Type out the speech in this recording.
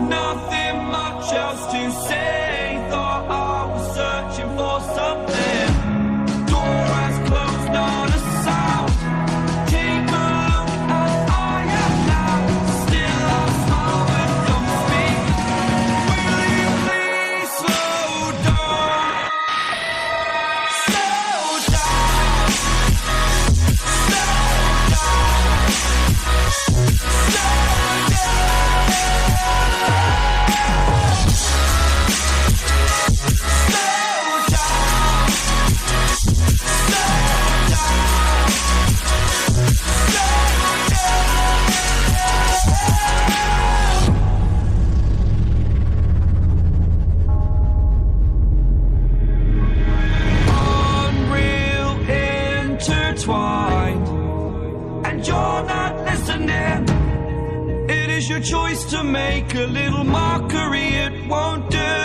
nothing much else to say. Thought I was searching for something. Door has closed, not a sound. Take a look as I am now. Still I smile but don't speak. Will you please slow down? Slow down. Slow down. Slow and you're not listening. It is your choice to make a little mockery, it won't do.